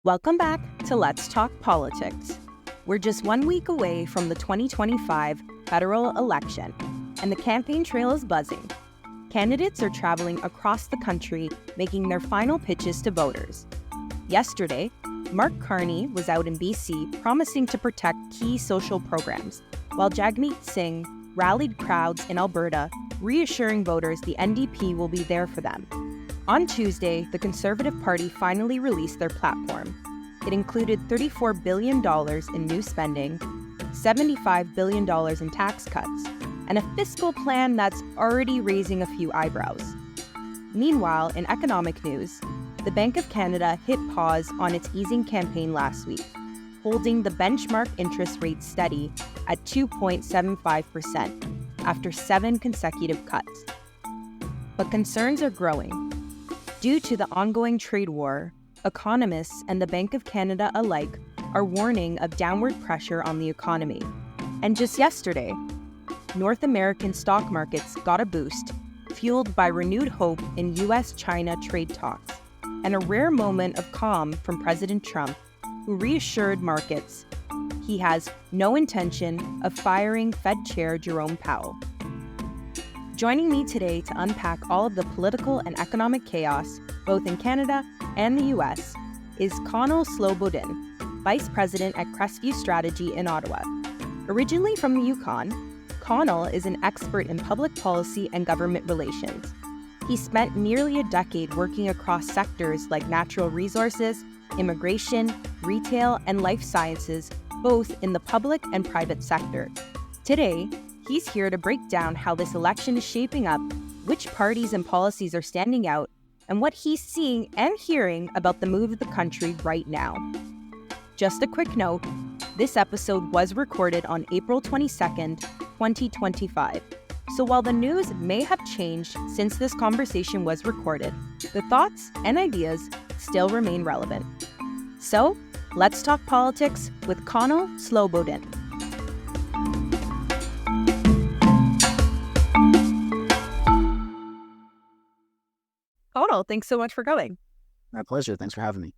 Welcome back to Let's Talk Politics. We're just 1 week away from the 2025 federal election, and the campaign trail is buzzing. Candidates are traveling across the country, making their final pitches to voters. Yesterday, Mark Carney was out in BC promising to protect key social programs, while Jagmeet Singh rallied crowds in Alberta, reassuring voters the NDP will be there for them. On Tuesday, the Conservative Party finally released their platform. It included $34 billion in new spending, $75 billion in tax cuts, and a fiscal plan that's already raising a few eyebrows. Meanwhile, in economic news, the Bank of Canada hit pause on its easing campaign last week, holding the benchmark interest rate steady at 2.75% after 7 consecutive cuts. But concerns are growing. Due to the ongoing trade war, economists and the Bank of Canada alike are warning of downward pressure on the economy. And just yesterday, North American stock markets got a boost, fueled by renewed hope in U.S.-China trade talks, and a rare moment of calm from President Trump, who reassured markets he has no intention of firing Fed Chair Jerome Powell. Joining me today to unpack all of the political and economic chaos, both in Canada and the U.S., is Conal Slobodin, Vice President at Crestview Strategy in Ottawa. Originally from the Yukon, Conal is an expert in public policy and government relations. He spent nearly a decade working across sectors like natural resources, immigration, retail, and life sciences, both in the public and private sector. Today, he's here to break down how this election is shaping up, which parties and policies are standing out, and what he's seeing and hearing about the move of the country right now. Just a quick note, this episode was recorded on April 22nd, 2025. So while the news may have changed since this conversation was recorded, the thoughts and ideas still remain relevant. So, let's talk politics with Conal Slobodin. Conal, thanks so much for coming. My pleasure. Thanks for having me.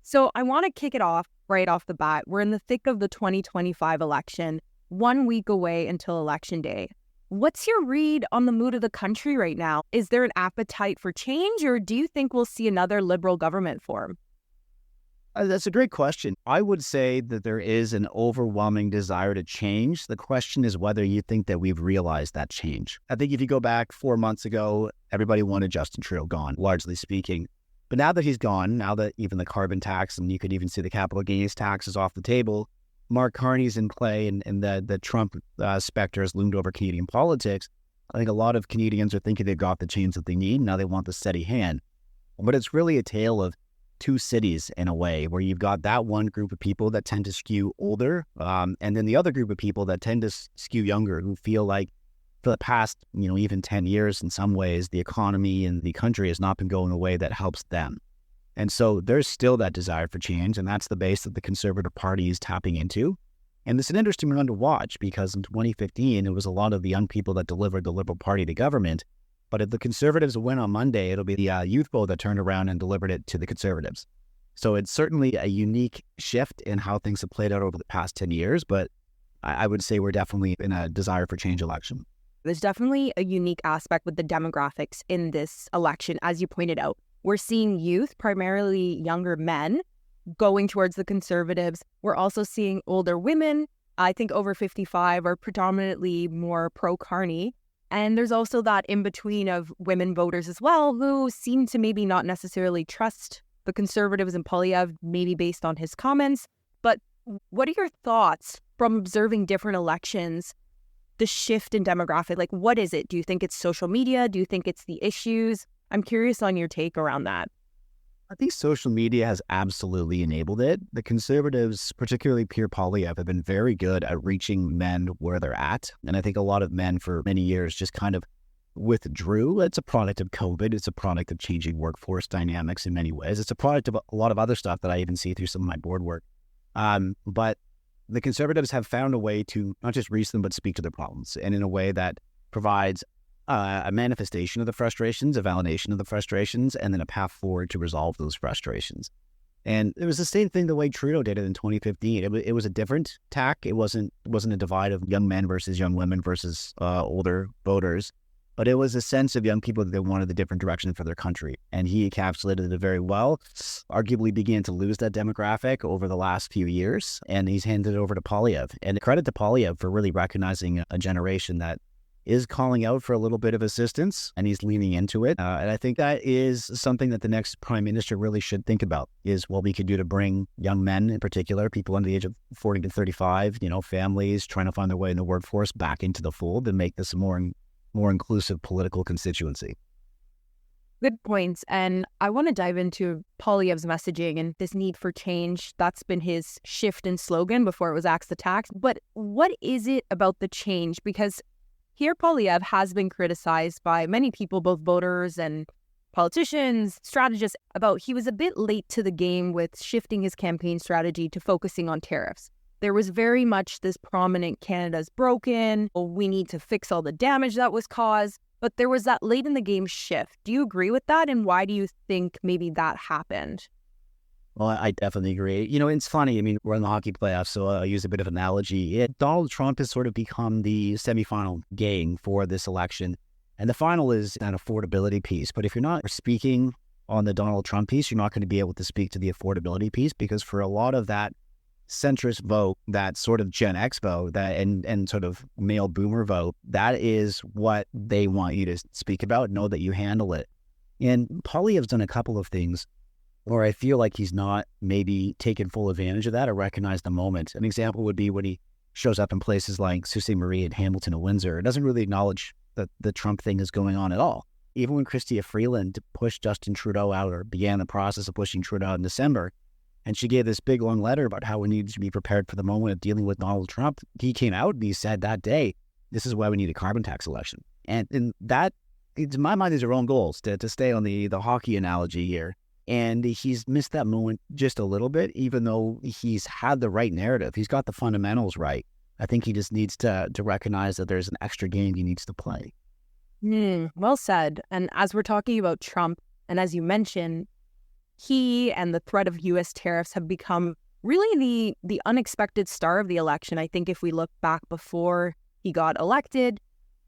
So I want to kick it off right off the bat. We're in the thick of the 2025 election, 1 week away until Election Day. What's your read on the mood of the country right now? Is there an appetite for change, or do you think we'll see another Liberal government form? That's a great question. I would say that there is an overwhelming desire to change. The question is whether you think that we've realized that change. I think if you go back 4 months ago, everybody wanted Justin Trudeau gone, largely speaking. But now that he's gone, now that even the carbon tax and you could even see the capital gains tax is off the table, Mark Carney's in play and the Trump specter has loomed over Canadian politics. I think a lot of Canadians are thinking they've got the change that they need. Now they want the steady hand. But it's really a tale of two cities in a way, where you've got that one group of people that tend to skew older, and then the other group of people that tend to skew younger, who feel like for the past, even 10 years in some ways, the economy and the country has not been going the way that helps them. And so there's still that desire for change, and that's the base that the Conservative Party is tapping into. And it's an interesting one to watch, because in 2015, it was a lot of the young people that delivered the Liberal Party to government. But if the Conservatives win on Monday, it'll be the youth vote that turned around and delivered it to the Conservatives. So it's certainly a unique shift in how things have played out over the past 10 years, but I would say we're definitely in a desire for change election. There's definitely a unique aspect with the demographics in this election, as you pointed out. We're seeing youth, primarily younger men, going towards the Conservatives. We're also seeing older women, I think over 55, are predominantly more pro-Carney. And there's also that in-between of women voters as well, who seem to maybe not necessarily trust the Conservatives and Poilievre, maybe based on his comments. But what are your thoughts from observing different elections, the shift in demographic? Like, what is it? Do you think it's social media? Do you think it's the issues? I'm curious on your take around that. I think social media has absolutely enabled it. The Conservatives, particularly Pierre Poilievre, have been very good at reaching men where they're at. And I think a lot of men for many years just kind of withdrew. It's a product of COVID. It's a product of changing workforce dynamics in many ways. It's a product of a lot of other stuff that I even see through some of my board work. But the Conservatives have found a way to not just reach them, but speak to their problems, and in a way that provides a manifestation of the frustrations, a validation of the frustrations, and then a path forward to resolve those frustrations. And it was the same thing the way Trudeau did it in 2015. It was a different tack. It wasn't a divide of young men versus young women versus older voters, but it was a sense of young people that wanted a different direction for their country. And he encapsulated it very well. Arguably began to lose that demographic over the last few years, and he's handed it over to Poilievre. And credit to Poilievre for really recognizing a generation that is calling out for a little bit of assistance, and he's leaning into it. And I think that is something that the next prime minister really should think about, is what we could do to bring young men in particular, people under the age of 40 to 35, families trying to find their way in the workforce back into the fold and make this a more inclusive political constituency. Good points. And I want to dive into Poilievre's messaging and this need for change. That's been his shift in slogan before it was Axe the Tax. But what is it about the change? Because here, Poilievre has been criticized by many people, both voters and politicians, strategists, about he was a bit late to the game with shifting his campaign strategy to focusing on tariffs. There was very much this prominent Canada's broken, we need to fix all the damage that was caused, but there was that late in the game shift. Do you agree with that? And why do you think maybe that happened? Well, I definitely agree. It's funny. I mean, we're in the hockey playoffs, so I'll use a bit of an analogy. Donald Trump has sort of become the semifinal game for this election. And the final is an affordability piece. But if you're not speaking on the Donald Trump piece, you're not going to be able to speak to the affordability piece, because for a lot of that centrist vote, that sort of Gen X vote, that and sort of male boomer vote, that is what they want you to speak about, know that you handle it. And Poilievre's done a couple of things where I feel like he's not maybe taken full advantage of that or recognized the moment. An example would be when he shows up in places like Sault Ste. Marie and Hamilton and Windsor. It doesn't really acknowledge that the Trump thing is going on at all. Even when Chrystia Freeland pushed Justin Trudeau out, or began the process of pushing Trudeau out in December, and she gave this big long letter about how we needed to be prepared for the moment of dealing with Donald Trump, he came out and he said that day, this is why we need a carbon tax election. And that, in my mind, is their own goals, to stay on the hockey analogy here. And he's missed that moment just a little bit, even though he's had the right narrative. He's got the fundamentals right. I think he just needs to recognize that there's an extra game he needs to play. Well said. And as we're talking about Trump, and as you mentioned, he and the threat of U.S. tariffs have become really the unexpected star of the election. I think if we look back before he got elected,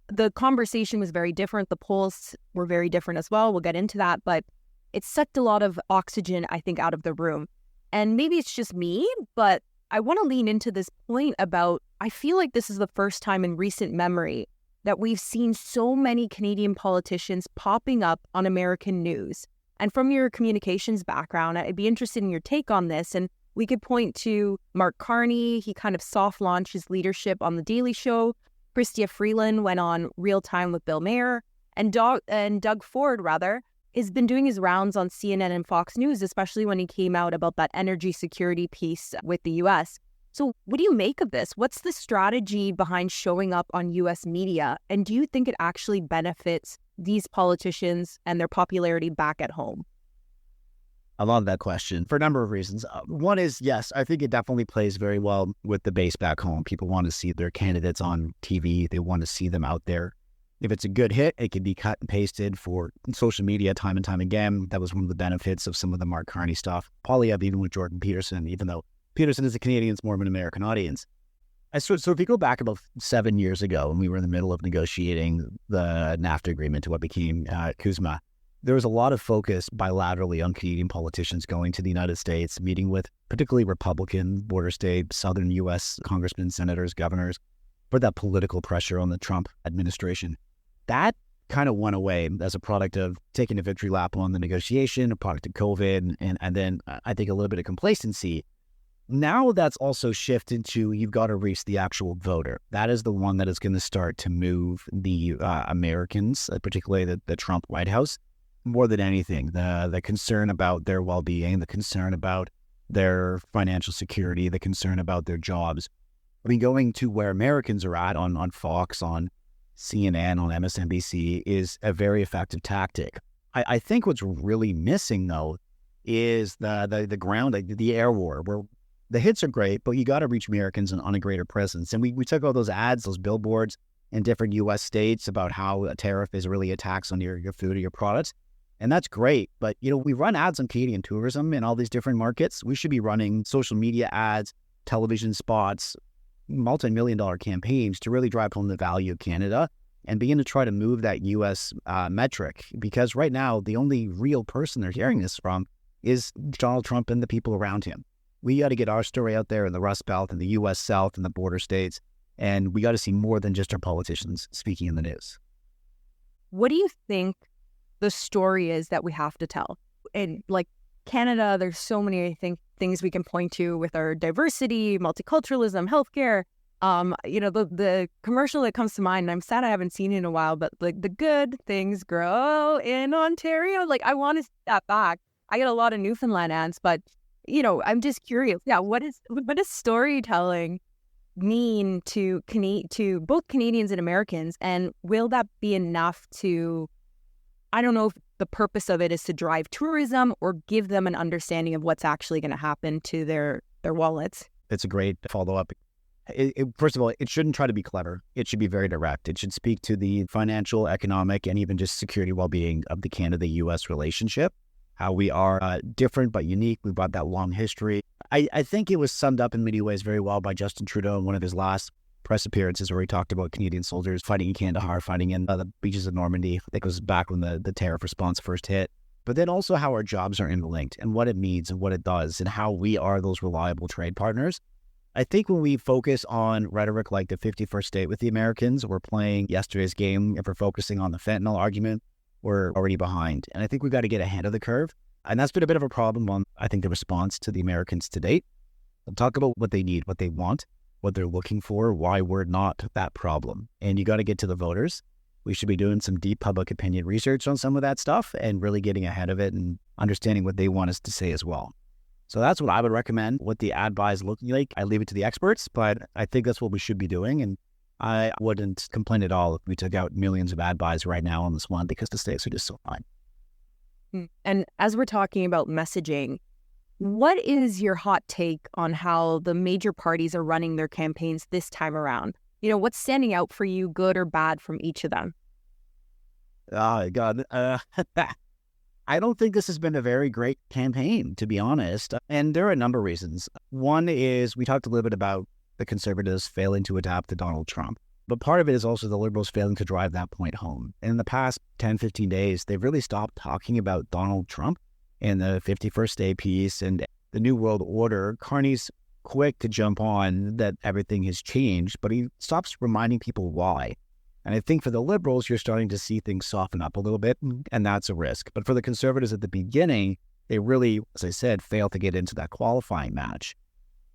the conversation was very different. The polls were very different as well. We'll get into that. But it sucked a lot of oxygen, I think, out of the room. And maybe it's just me, but I want to lean into this point about, I feel like this is the first time in recent memory that we've seen so many Canadian politicians popping up on American news. And from your communications background, I'd be interested in your take on this. And we could point to Mark Carney. He kind of soft launched his leadership on The Daily Show. Chrystia Freeland went on Real Time with Bill Maher. And Doug Ford, has been doing his rounds on CNN and Fox News, especially when he came out about that energy security piece with the U.S. So what do you make of this? What's the strategy behind showing up on U.S. media? And do you think it actually benefits these politicians and their popularity back at home? I love that question for a number of reasons. One is, yes, I think it definitely plays very well with the base back home. People want to see their candidates on TV. They want to see them out there. If it's a good hit, it can be cut and pasted for social media time and time again. That was one of the benefits of some of the Mark Carney stuff. Poilievre, even with Jordan Peterson, even though Peterson is a Canadian, it's more of an American audience. So if you go back about 7 years ago, when we were in the middle of negotiating the NAFTA agreement to what became CUSMA, there was a lot of focus bilaterally on Canadian politicians going to the United States, meeting with particularly Republican border state, southern U.S. congressmen, senators, governors, put that political pressure on the Trump administration. That kind of went away as a product of taking a victory lap on the negotiation, a product of COVID, and then I think a little bit of complacency. Now that's also shifted to, you've got to reach the actual voter. That is the one that is going to start to move the Americans, particularly the Trump White House, more than anything. The concern about their well-being, the concern about their financial security, the concern about their jobs. I mean, going to where Americans are at on Fox, on CNN, on MSNBC is a very effective tactic. I think what's really missing, though, is the ground, the air war, where the hits are great, but you got to reach Americans on a greater presence. And we took all those ads, those billboards in different U.S. states about how a tariff is really a tax on your food or your products. And that's great. But, we run ads on Canadian tourism in all these different markets. We should be running social media ads, television spots, multi-million-dollar campaigns to really drive home the value of Canada and begin to try to move that U.S. Metric. Because right now, the only real person they're hearing this from is Donald Trump and the people around him. We got to get our story out there in the Rust Belt and the U.S. South and the border states. And we got to see more than just our politicians speaking in the news. What do you think the story is that we have to tell? And like Canada, there's so many, I think, things we can point to with our diversity, multiculturalism, healthcare. The commercial that comes to mind, and I'm sad I haven't seen it in a while, but like the good things grow in Ontario. Like I want to see that back. I get a lot of Newfoundland ads, but I'm just curious. Yeah, what does storytelling mean to both Canadians and Americans, and will that be enough to? I don't know if the purpose of it is to drive tourism or give them an understanding of what's actually going to happen to their wallets. It's a great follow-up. First of all, it shouldn't try to be clever. It should be very direct. It should speak to the financial, economic, and even just security well-being of the Canada-U.S. relationship, how we are different but unique. We've got that long history. I think it was summed up in many ways very well by Justin Trudeau in one of his last press appearances where he talked about Canadian soldiers fighting in Kandahar, fighting in the beaches of Normandy. I think it was back when the tariff response first hit. But then also how our jobs are interlinked and what it means and what it does and how we are those reliable trade partners. I think when we focus on rhetoric like the 51st state with the Americans, we're playing yesterday's game. If we're focusing on the fentanyl argument, we're already behind. And I think we've got to get ahead of the curve. And that's been a bit of a problem on, I think, the response to the Americans to date. They'll talk about what they need, what they want, what they're looking for, why we're not that problem. And you got to get to the voters. We should be doing some deep public opinion research on some of that stuff and really getting ahead of it and understanding what they want us to say as well. So that's what I would recommend. What the ad buy is looking like, I leave it to the experts, but I think that's what we should be doing. And I wouldn't complain at all if we took out millions of ad buys right now on this one because the stakes are just so high. And as we're talking about messaging, what is your hot take on how the major parties are running their campaigns this time around? What's standing out for you, good or bad, from each of them? Oh, God. I don't think this has been a very great campaign, to be honest. And there are a number of reasons. One is we talked a little bit about the Conservatives failing to adapt to Donald Trump. But part of it is also the Liberals failing to drive that point home. In the past 10, 15 days, they've really stopped talking about Donald Trump and the 51st Day piece and the New World Order. Carney's quick to jump on that everything has changed, but he stops reminding people why. And I think for the Liberals, you're starting to see things soften up a little bit, and that's a risk. But for the Conservatives at the beginning, they really, as I said, failed to get into that qualifying match.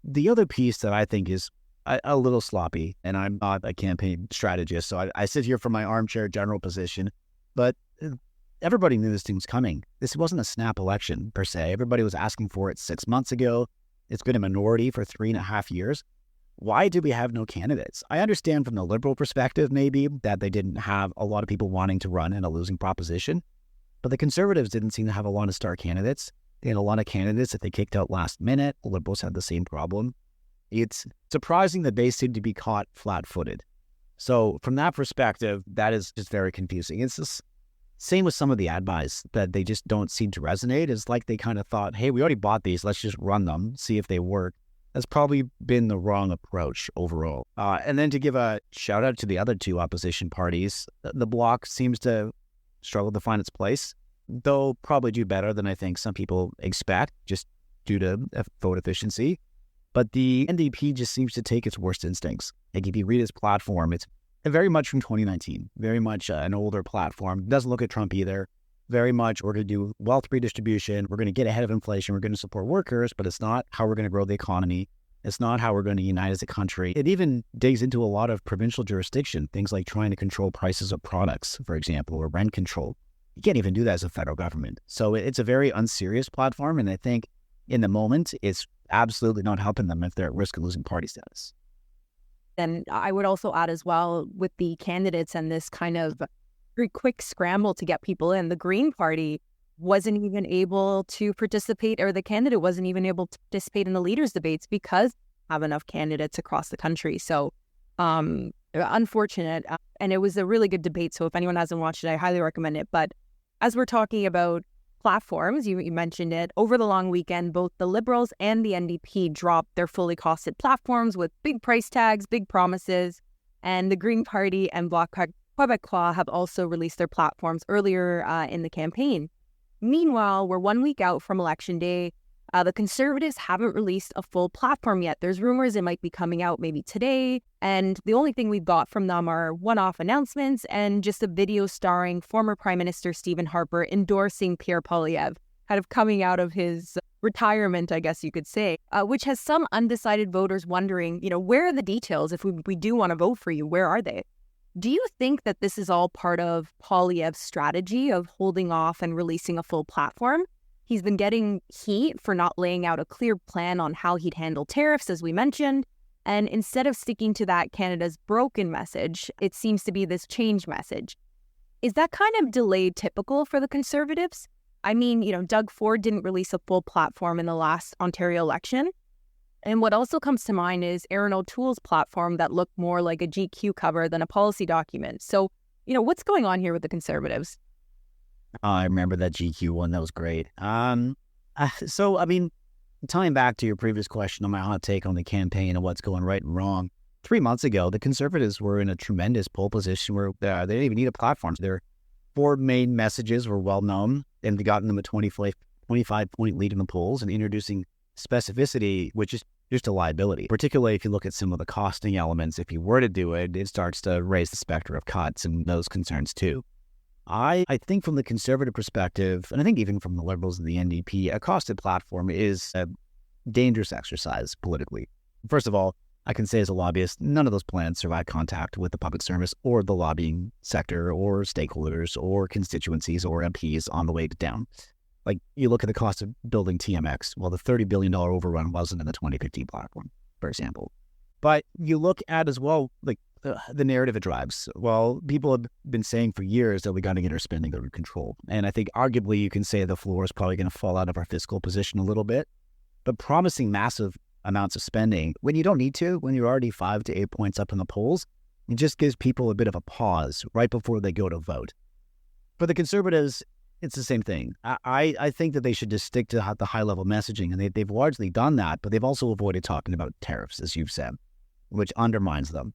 The other piece that I think is a little sloppy, and I'm not a campaign strategist, so I sit here from my armchair general position, but everybody knew this thing was coming. This wasn't a snap election, per se. Everybody was asking for it 6 months ago. It's been a minority for 3.5 years. Why do we have no candidates? I understand from the Liberal perspective, maybe, that they didn't have a lot of people wanting to run in a losing proposition. But the Conservatives didn't seem to have a lot of star candidates. They had a lot of candidates that they kicked out last minute. The Liberals had the same problem. It's surprising that they seem to be caught flat-footed. So from that perspective, that is just very confusing. It's just same with some of the ad buys that they just don't seem to resonate. It's like they kind of thought, hey, we already bought these. Let's just run them, see if they work. That's probably been the wrong approach overall. And then to give a shout out to the other two opposition parties, the Bloc seems to struggle to find its place, though probably do better than I think some people expect just due to vote efficiency. But the NDP just seems to take its worst instincts. Like if you read its platform, it's very much from 2019, very much an older platform. Doesn't look at Trump either. Very much, we're going to do wealth redistribution. We're going to get ahead of inflation. We're going to support workers, but it's not how we're going to grow the economy. It's not how we're going to unite as a country. It even digs into a lot of provincial jurisdiction, things like trying to control prices of products, for example, or rent control. You can't even do that as a federal government. So it's a very unserious platform, and I think in the moment, it's absolutely not helping them if they're at risk of losing party status. And I would also add as well with the candidates and this kind of very quick scramble to get people in, the Green Party wasn't even able to participate, or the candidate wasn't even able to participate in the leaders' debates because they have enough candidates across the country. So unfortunate. And it was a really good debate. So if anyone hasn't watched it, I highly recommend it. But As we're talking about platforms, you mentioned it, over the long weekend, both the Liberals and the NDP dropped their fully costed platforms with big price tags, big promises, and the Green Party and Bloc Québécois have also released their platforms earlier in the campaign. Meanwhile, we're 1 week out from Election Day. The Conservatives haven't released a full platform yet. There's rumors it might be coming out maybe today. And the only thing we've got from them are one-off announcements and just a video starring former Prime Minister Stephen Harper endorsing Pierre Poilievre, kind of coming out of his retirement, I guess you could say, which has some undecided voters wondering, where are the details? If we do want to vote for you, where are they? Do you think that this is all part of Poilievre's strategy of holding off and releasing a full platform? He's been getting heat for not laying out a clear plan on how he'd handle tariffs, as we mentioned. And instead of sticking to that Canada's broken message, it seems to be this change message. Is that kind of delay typical for the Conservatives? I mean, Doug Ford didn't release a full platform in the last Ontario election. And what also comes to mind is Erin O'Toole's platform that looked more like a GQ cover than a policy document. So, what's going on here with the Conservatives? I remember that GQ one. That was great. So, I mean, tying back to your previous question on my hot take on the campaign and what's going right and wrong, 3 months ago, the Conservatives were in a tremendous pole position where they didn't even need a platform. Their 4 main messages were well known, and they gotten them a 25-point lead in the polls and introducing specificity, which is just a liability. Particularly if you look at some of the costing elements, if you were to do it, it starts to raise the specter of cuts and those concerns too. I think from the Conservative perspective, and I think even from the Liberals and the NDP, a costed platform is a dangerous exercise politically. First of all, I can say as a lobbyist, none of those plans survive contact with the public service or the lobbying sector or stakeholders or constituencies or MPs on the way down. Like, you look at the cost of building TMX, well, the $30 billion overrun wasn't in the 2015 platform, for example. But you look at as well, like, the narrative it drives. Well, people have been saying for years that we got to get our spending under control. And I think arguably you can say the floor is probably going to fall out of our fiscal position a little bit. But promising massive amounts of spending when you don't need to, when you're already 5 to 8 points up in the polls, it just gives people a bit of a pause right before they go to vote. For the Conservatives, it's the same thing. I think that they should just stick to the high-level messaging, and they've largely done that, but they've also avoided talking about tariffs, as you've said, which undermines them.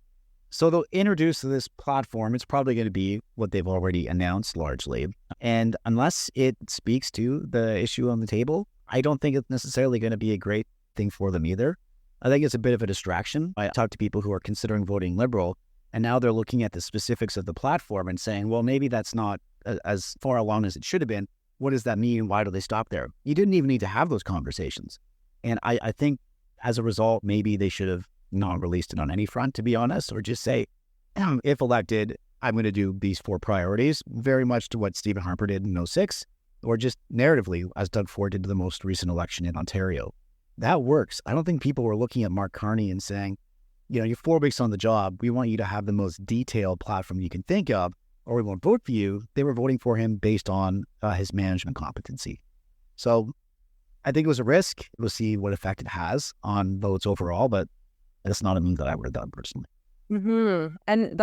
So they'll introduce this platform. It's probably going to be what they've already announced largely. And unless it speaks to the issue on the table, I don't think it's necessarily going to be a great thing for them either. I think it's a bit of a distraction. I talk to people who are considering voting Liberal, and now they're looking at the specifics of the platform and saying, well, maybe that's not as far along as it should have been. What does that mean? Why do they stop there? You didn't even need to have those conversations. And I think as a result, maybe they should have not released it on any front, to be honest, or just say, if elected, I'm going to do these 4 priorities, very much to what Stephen Harper did in 2006, or just narratively, as Doug Ford did to the most recent election in Ontario. That works. I don't think people were looking at Mark Carney and saying, you're 4 weeks on the job, we want you to have the most detailed platform you can think of, or we won't vote for you. They were voting for him based on his management competency. So I think it was a risk. We'll see what effect it has on votes overall, but that's not a move that I would have done personally. Mm-hmm. And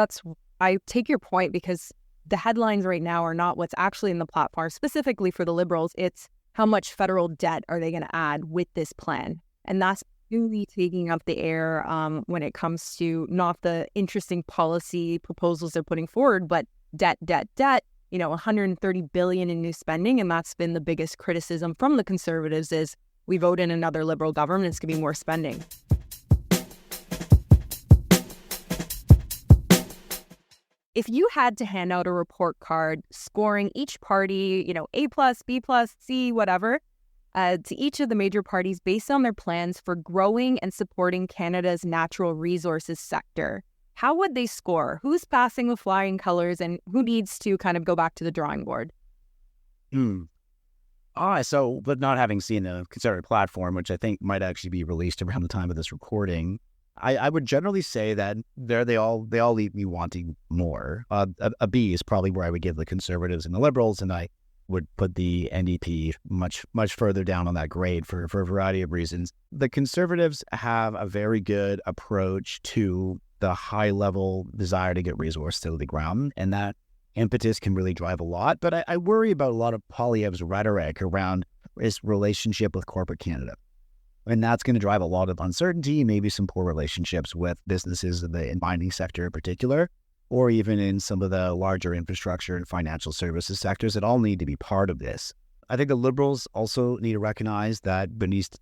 I take your point, because the headlines right now are not what's actually in the platform, specifically for the Liberals. It's how much federal debt are they going to add with this plan? And that's really taking up the air when it comes to not the interesting policy proposals they're putting forward, but debt, 130 billion in new spending. And that's been the biggest criticism from the Conservatives is we vote in another Liberal government, it's going to be more spending. If you had to hand out a report card scoring each party, A+, B+, C, whatever, to each of the major parties based on their plans for growing and supporting Canada's natural resources sector, how would they score? Who's passing with flying colors and who needs to kind of go back to the drawing board? But not having seen a Conservative platform, which I think might actually be released around the time of this recording, I would generally say that they all leave me wanting more. A B is probably where I would give the Conservatives and the Liberals, and I would put the NDP much further down on that grade for a variety of reasons. The Conservatives have a very good approach to the high-level desire to get resource to the ground, and that impetus can really drive a lot. But I worry about a lot of Poilievre's rhetoric around his relationship with corporate Canada. And that's going to drive a lot of uncertainty, maybe some poor relationships with businesses in the mining sector in particular, or even in some of the larger infrastructure and financial services sectors that all need to be part of this. I think the Liberals also need to recognize that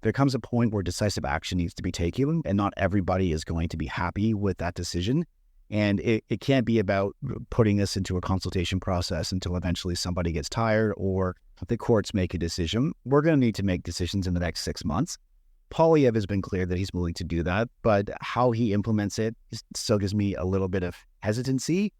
there comes a point where decisive action needs to be taken, and not everybody is going to be happy with that decision. And it can't be about putting this into a consultation process until eventually somebody gets tired or the courts make a decision. We're going to need to make decisions in the next 6 months. Poilievre has been clear that he's willing to do that, but how he implements it still gives me a little bit of hesitancy.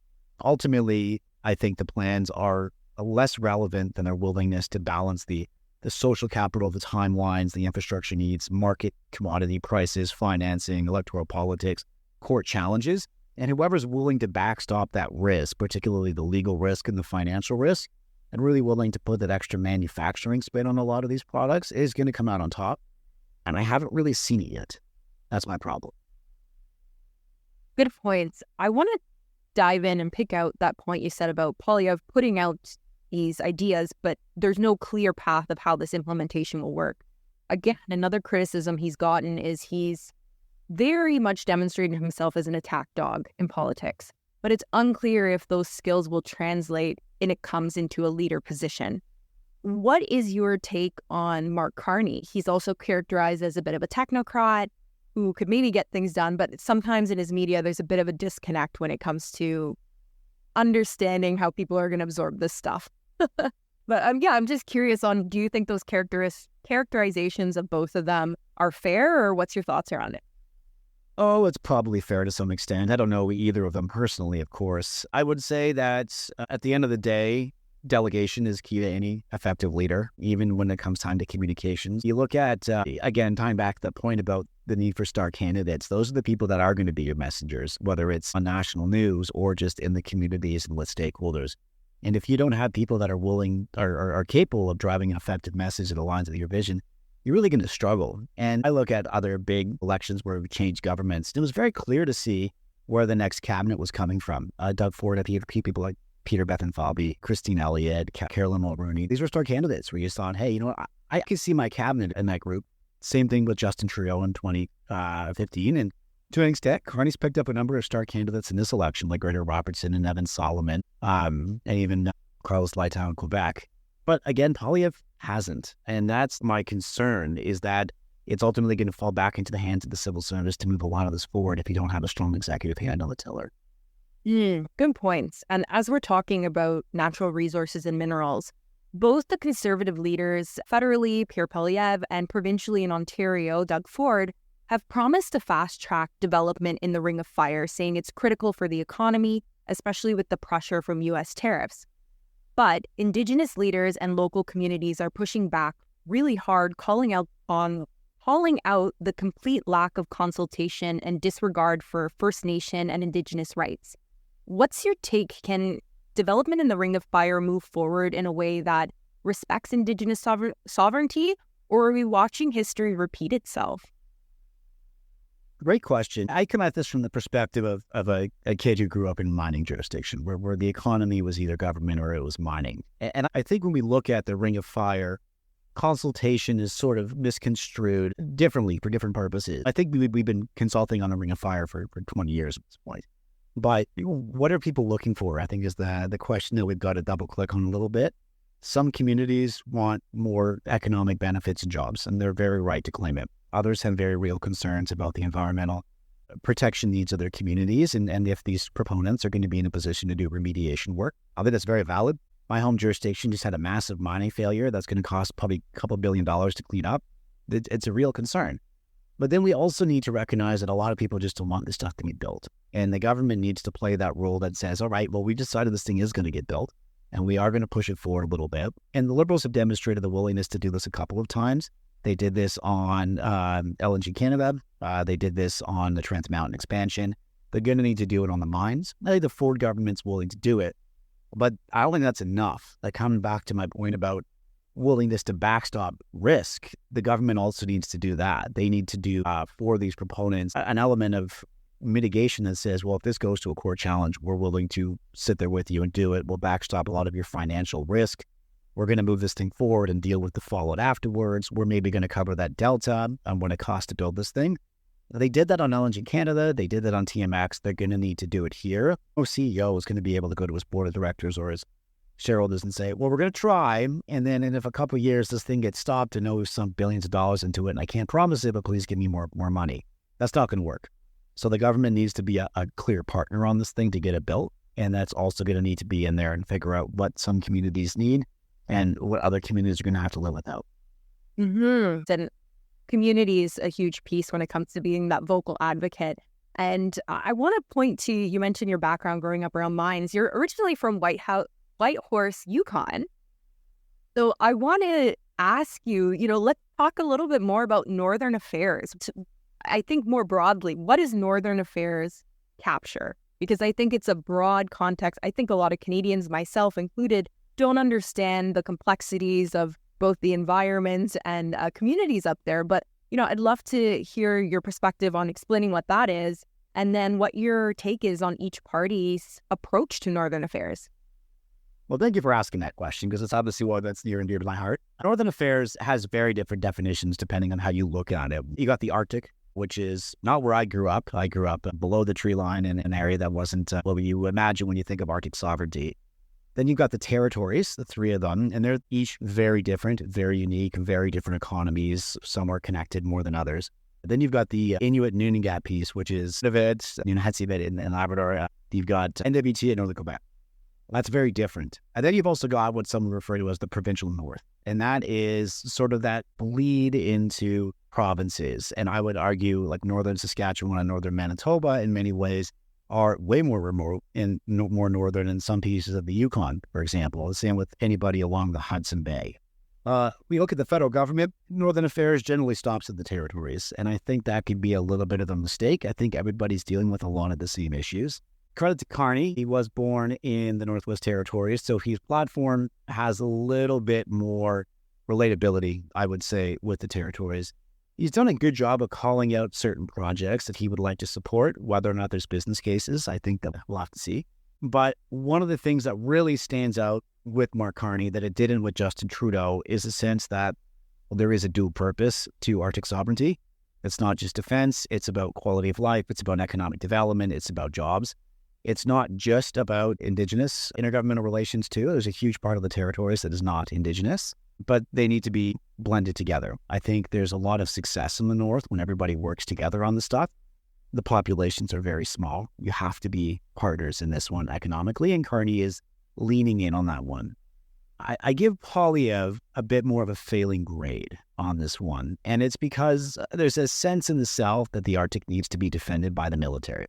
Ultimately, I think the plans are less relevant than their willingness to balance the social capital, the timelines, the infrastructure needs, market commodity prices, financing, electoral politics, court challenges. And whoever's willing to backstop that risk, particularly the legal risk and the financial risk, and really willing to put that extra manufacturing spin on a lot of these products is going to come out on top. And I haven't really seen it yet. That's my problem. Good points. I want to dive in and pick out that point you said about Poilievre putting out these ideas, but there's no clear path of how this implementation will work. Again, another criticism he's gotten is he's very much demonstrated himself as an attack dog in politics, but it's unclear if those skills will translate when it comes into a leader position. What is your take on Mark Carney? He's also characterized as a bit of a technocrat who could maybe get things done, but sometimes in his media, there's a bit of a disconnect when it comes to understanding how people are going to absorb this stuff. But I'm just curious on, do you think those characterizations of both of them are fair, or what's your thoughts around it? Oh, it's probably fair to some extent. I don't know either of them personally, of course. I would say that at the end of the day, delegation is key to any effective leader, even when it comes time to communications. You look at, again, tying back to the point about the need for star candidates, those are the people that are going to be your messengers, whether it's on national news or just in the communities and with stakeholders. And if you don't have people that are willing or are capable of driving an effective message that aligns with your vision, you're really going to struggle. And I look at other big elections where we changed governments. It was very clear to see where the next cabinet was coming from. Doug Ford, people like Peter Bethenfalby, Christine Elliott, Carolyn Mulroney. These were star candidates where you thought, hey, you know what? I can see my cabinet in that group. Same thing with Justin Trudeau in 2015. And to an extent, Carney's picked up a number of star candidates in this election, like Greta Robertson and Evan Solomon, and even Carlos Leitao in Quebec. But again, Poilievre hasn't. And that's my concern, is that it's ultimately going to fall back into the hands of the civil service to move a lot of this forward if you don't have a strong executive hand on the tiller. Good points. And as we're talking about natural resources and minerals, both the Conservative leaders, federally, Pierre Poilievre, and provincially in Ontario, Doug Ford, have promised to fast-track development in the Ring of Fire, saying it's critical for the economy, especially with the pressure from U.S. tariffs. But Indigenous leaders and local communities are pushing back really hard, calling out the complete lack of consultation and disregard for First Nation and Indigenous rights. What's your take? Can development in the Ring of Fire move forward in a way that respects Indigenous sovereignty, or are we watching history repeat itself? Great question. I come at this from the perspective of a kid who grew up in a mining jurisdiction where the economy was either government or it was mining. And I think when we look at the Ring of Fire, consultation is sort of misconstrued differently for different purposes. I think we've been consulting on the Ring of Fire for 20 years at this point. But what are people looking for, I think, is the question that we've got to double click on a little bit. Some communities want more economic benefits and jobs, and they're very right to claim it. Others have very real concerns about the environmental protection needs of their communities, and if these proponents are going to be in a position to do remediation work. I think that's very valid. My home jurisdiction just had a massive mining failure that's going to cost probably a couple $1 billion to clean up. It's a real concern. But then we also need to recognize that a lot of people just don't want this stuff to be built. And the government needs to play that role that says, all right, well, we decided this thing is going to get built, and we are going to push it forward a little bit. And the Liberals have demonstrated the willingness to do this a couple of times. They did this on LNG Canada. They did this on the Trans Mountain expansion. They're going to need to do it on the mines. I think the Ford government's willing to do it. But I don't think that's enough. Like, coming back to my point about willingness to backstop risk, the government also needs to do that. They need to do, for these proponents, an element of mitigation that says, well, if this goes to a court challenge, we're willing to sit there with you and do it. We'll backstop a lot of your financial risk. We're going to move this thing forward and deal with the fallout afterwards. We're maybe going to cover that delta on what it costs to build this thing. They did that on LNG Canada. They did that on TMX. They're going to need to do it here. No CEO is going to be able to go to his board of directors or his shareholders and say, well, we're going to try. And then if a couple of years this thing gets stopped and we've sunk billions of dollars into it, and I can't promise it, but please give me more money. That's not going to work. So the government needs to be a clear partner on this thing to get it built. And that's also going to need to be in there and figure out what some communities need and what other communities are going to have to live without. Mm-hmm. And community is a huge piece when it comes to being that vocal advocate. And I want to point to, you mentioned your background growing up around mines. You're originally from Whitehorse, Yukon. So I want to ask you, let's talk a little bit more about Northern Affairs. I think more broadly, what is Northern Affairs capture? Because I think it's a broad context. I think a lot of Canadians, myself included, don't understand the complexities of both the environment and communities up there. But, I'd love to hear your perspective on explaining what that is, and then what your take is on each party's approach to Northern Affairs. Well, thank you for asking that question, because it's obviously one that's near and dear to my heart. Northern Affairs has very different definitions depending on how you look at it. You got the Arctic, which is not where I grew up. I grew up below the tree line in an area that wasn't what you imagine when you think of Arctic sovereignty. Then you've got the territories, the three of them, and they're each very different, very unique, very different economies. Some are connected more than others. Then you've got the Inuit-Nunavut piece, which is Nunavut, Nunavut in Labrador. You've got NWT in Northern Quebec. That's very different. And then you've also got what some refer to as the provincial north. And that is sort of that bleed into provinces. And I would argue like northern Saskatchewan and northern Manitoba in many ways are way more remote and more northern than some pieces of the Yukon, for example. The same with anybody along the Hudson Bay. We look at the federal government, Northern Affairs generally stops at the territories. And I think that could be a little bit of a mistake. I think everybody's dealing with a lot of the same issues. Credit to Carney, he was born in the Northwest Territories, so his platform has a little bit more relatability, I would say, with the territories. He's done a good job of calling out certain projects that he would like to support, whether or not there's business cases. I think that we'll have to see. But one of the things that really stands out with Mark Carney that it didn't with Justin Trudeau is a sense that there is a dual purpose to Arctic sovereignty. It's not just defense, it's about quality of life, it's about economic development, it's about jobs. It's not just about Indigenous intergovernmental relations too. There's a huge part of the territories that is not Indigenous, but they need to be blended together. I think there's a lot of success in the North when everybody works together on the stuff. The populations are very small. You have to be partners in this one economically, and Carney is leaning in on that one. I give Poilievre a bit more of a failing grade on this one, and it's because there's a sense in the South that the Arctic needs to be defended by the military.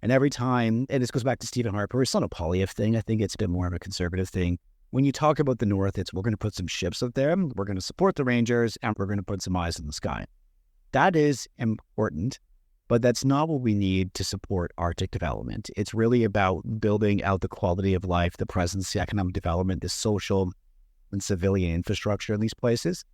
And every time, and this goes back to Stephen Harper, it's not a Poilievre thing. I think it's a bit more of a conservative thing. When you talk about the North, it's we're going to put some ships up there, we're going to support the Rangers, and we're going to put some eyes in the sky. That is important, but that's not what we need to support Arctic development. It's really about building out the quality of life, the presence, the economic development, the social and civilian infrastructure in these places.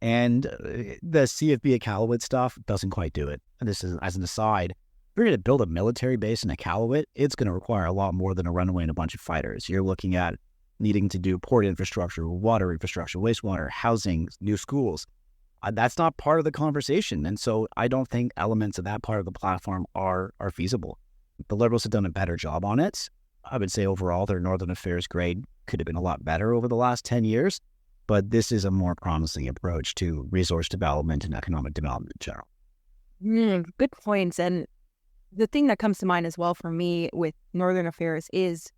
And the CFB Iqaluit stuff doesn't quite do it. And this is as an aside. If you're going to build a military base in Iqaluit, it's going to require a lot more than a runway and a bunch of fighters. You're looking at needing to do port infrastructure, water infrastructure, wastewater, housing, new schools. That's not part of the conversation. And so I don't think elements of that part of the platform are feasible. The Liberals have done a better job on it. I would say overall their Northern Affairs grade could have been a lot better over the last 10 years. But this is a more promising approach to resource development and economic development in general. Good points. And the thing that comes to mind as well for me with Northern Affairs is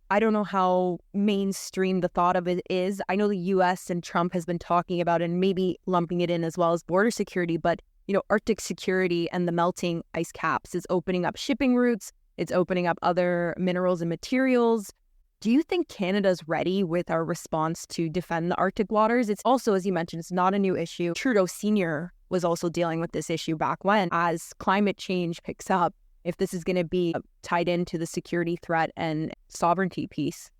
I don't know how mainstream the thought of it is. I know the U.S. and Trump has been talking about it and maybe lumping it in as well as border security, but Arctic security and the melting ice caps is opening up shipping routes. It's opening up other minerals and materials. Do you think Canada's ready with our response to defend the Arctic waters? It's also, as you mentioned, it's not a new issue. Trudeau Sr. was also dealing with this issue back when, as climate change picks up, if this is going to be tied into the security threat and sovereignty piece.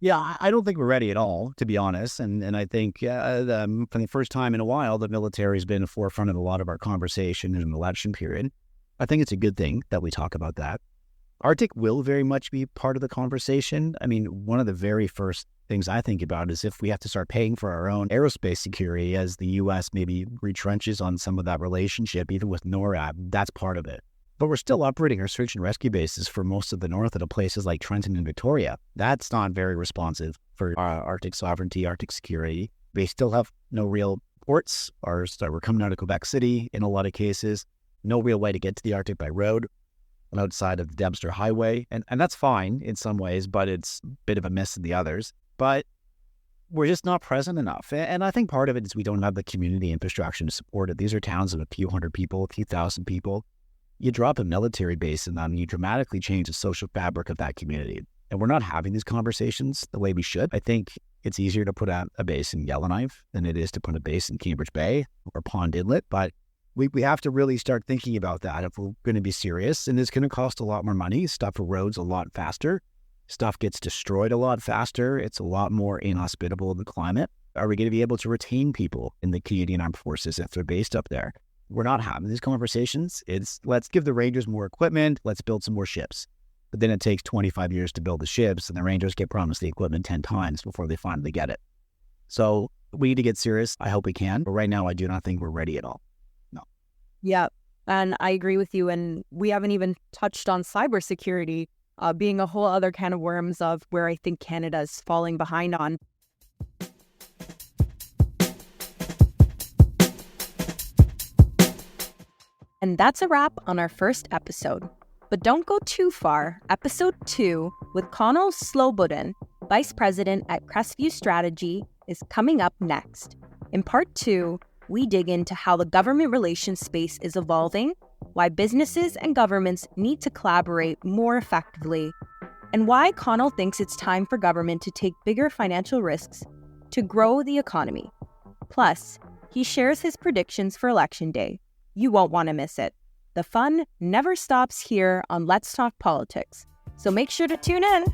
Yeah, I don't think we're ready at all, to be honest. And I think for the first time in a while, the military has been at the forefront of a lot of our conversation in an election period. I think it's a good thing that we talk about that. Arctic will very much be part of the conversation. I mean, one of the very first things I think about is if we have to start paying for our own aerospace security as the U.S. maybe retrenches on some of that relationship, even with NORAD, that's part of it. But we're still operating our search and rescue bases for most of the north at places like Trenton and Victoria. That's not very responsive for Arctic sovereignty, Arctic security. They still have no real ports. We're coming out of Quebec City in a lot of cases. No real way to get to the Arctic by road outside of the Debster Highway. And that's fine in some ways, but it's a bit of a miss in the others. But we're just not present enough. And I think part of it is we don't have the community infrastructure to support it. These are towns of a few hundred people, a few thousand people. You drop a military base in them, you dramatically change the social fabric of that community. And we're not having these conversations the way we should. I think it's easier to put a base in Yellowknife than it is to put a base in Cambridge Bay or Pond Inlet. But we have to really start thinking about that if we're going to be serious. And it's going to cost a lot more money. Stuff erodes a lot faster. Stuff gets destroyed a lot faster. It's a lot more inhospitable to the climate. Are we going to be able to retain people in the Canadian Armed Forces if they're based up there? We're not having these conversations. It's let's give the Rangers more equipment. Let's build some more ships. But then it takes 25 years to build the ships, and the Rangers get promised the equipment 10 times before they finally get it. So we need to get serious. I hope we can. But right now, I do not think we're ready at all. No. Yeah, and I agree with you. And we haven't even touched on cybersecurity being a whole other can of worms of where I think Canada is falling behind on. And that's a wrap on our first episode. But don't go too far. Episode 2 with Conal Slobodin, Vice President at Crestview Strategy, is coming up next. In part 2, we dig into how the government relations space is evolving, why businesses and governments need to collaborate more effectively, and why Conal thinks it's time for government to take bigger financial risks to grow the economy. Plus, he shares his predictions for Election Day. You won't want to miss it. The fun never stops here on Let's Talk Politics, so make sure to tune in.